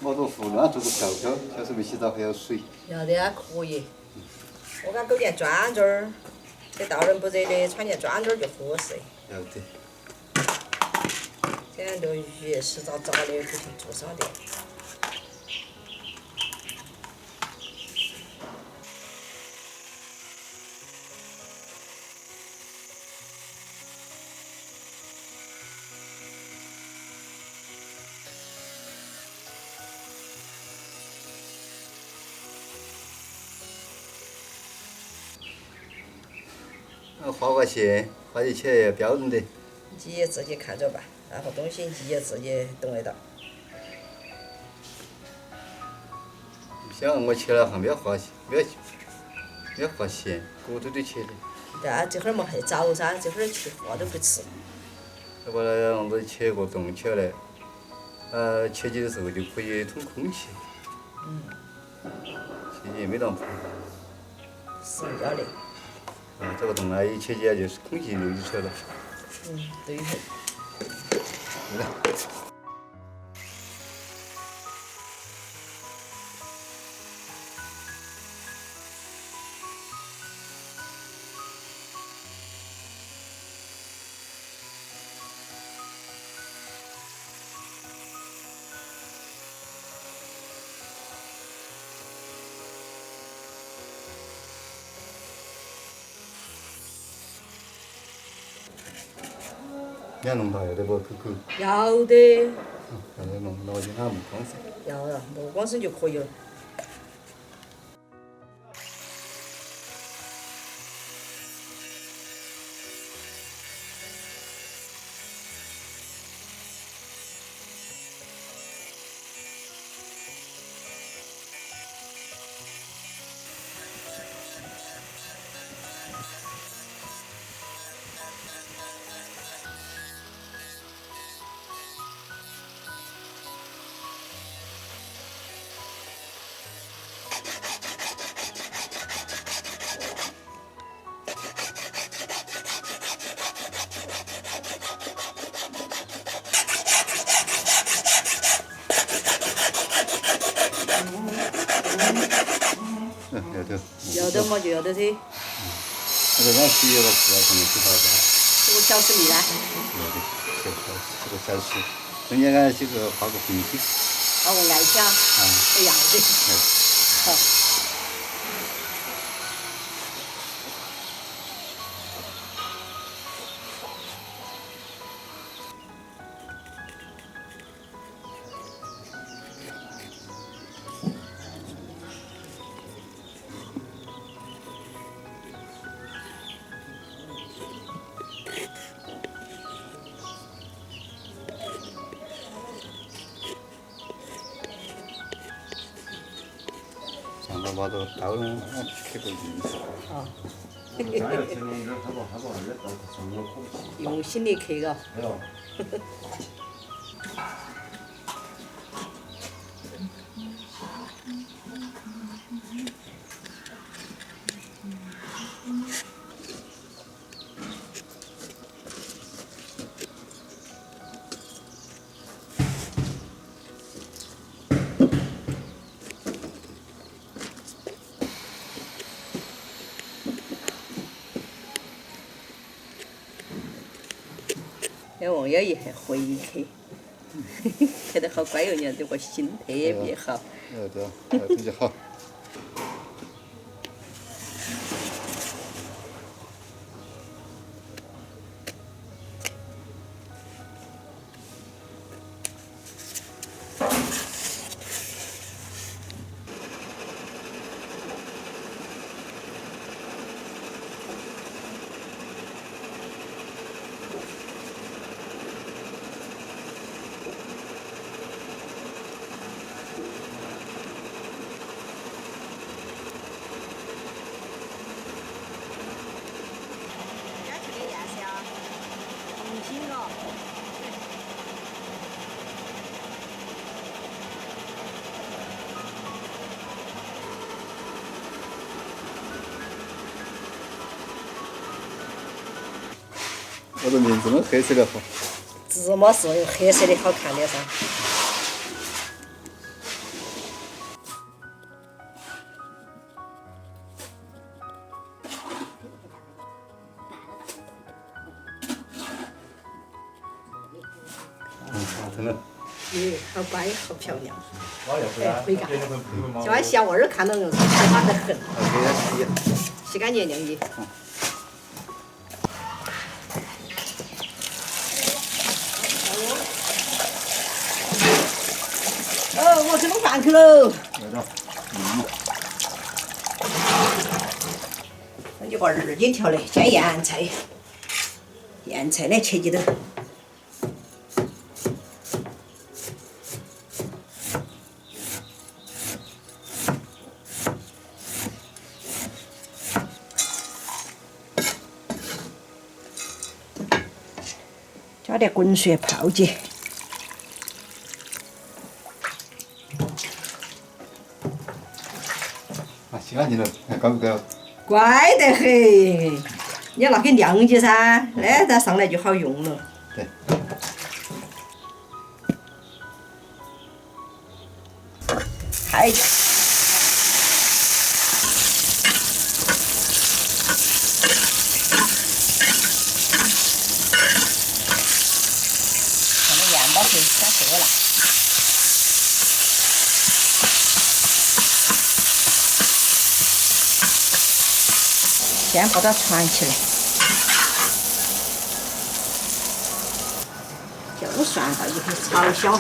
毛豆腐乱做个条条，小时候没洗澡还要水。要的啊，可以。我家狗连砖砖儿，这大人不热的，穿件砖砖儿就合适。要得。这样都鱼湿糟糟的，不行做少点。画个线，画起起来要标准点。你也自己看着办，然后东西你也自己懂得到。像我切了还没有画线，没有画线，骨头都切的。对啊，这会儿嘛还早噻，这会儿去画都不迟。要把那样子切个洞起来，切起的时候就可以通空气。切起也没啷破。是要的。这个洞啊一切起来就是空气流出来了。对头。对了。你要弄到要得不，狗狗？要得。要得弄，那我就喊木光噻。要了，木光生就可以了。要得。要得嘛就要得噻。那个让洗了吧，不要可能洗好吧。这个小时米呢？要的，这个小时，中间俺这个画个红心。画个爱心啊。要得。好。上头把这刀呢，刻个印子。啊。用用心的刻嘎。那王爷爷还会刻，刻得好乖哟！你看这个心特别好。这就好。我的名字嘛，黑色的好。字嘛是用黑色的好看点噻。耶，好乖，好漂亮。老爷回来，回家别人会不会今晚小娃儿看到硬是喜欢得很，给它洗。洗干净晾衣。哦，我去弄饭去喽。来着。一个2斤条的煎盐菜，盐菜呢切几头。加点滚水泡起。啊，洗干净了，看高不高？乖得很，你要拿去晾起噻，那再上来就好用了。对。太。放点盐巴去，先喝了。先把它传起来，就算到一起炒小。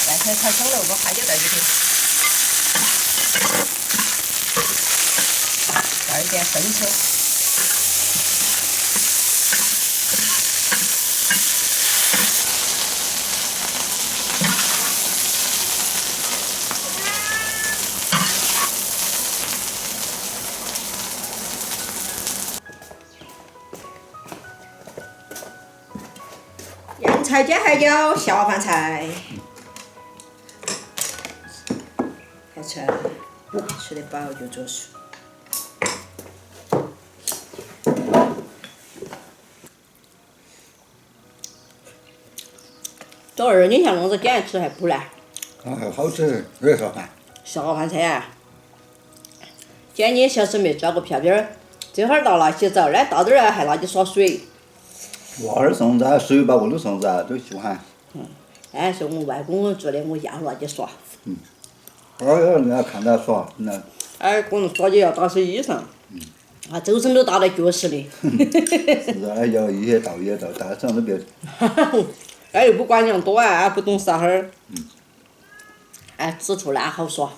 盐菜炒香了，把花椒倒进去，倒一点生抽。洋菜煎海椒下饭菜，还成，吃得饱就作数。这2斤像弄子煎吃还不难。好吃，热烧饭。下饭菜啊，煎你小师妹抓个片片儿，这会儿到了洗澡，那到这儿还拿去耍水。娃儿送噻，水把我都送噻，都喜欢。哎，是我们外公做的，我要拿去耍。娃儿人家看他耍，那。哎，可能耍起要打湿衣裳。啊，周身都打得脚实的。是啊，要一些倒一些倒，大上都别。哎，又不管量多啊，不懂撒哈儿。哎，吃醋那好耍。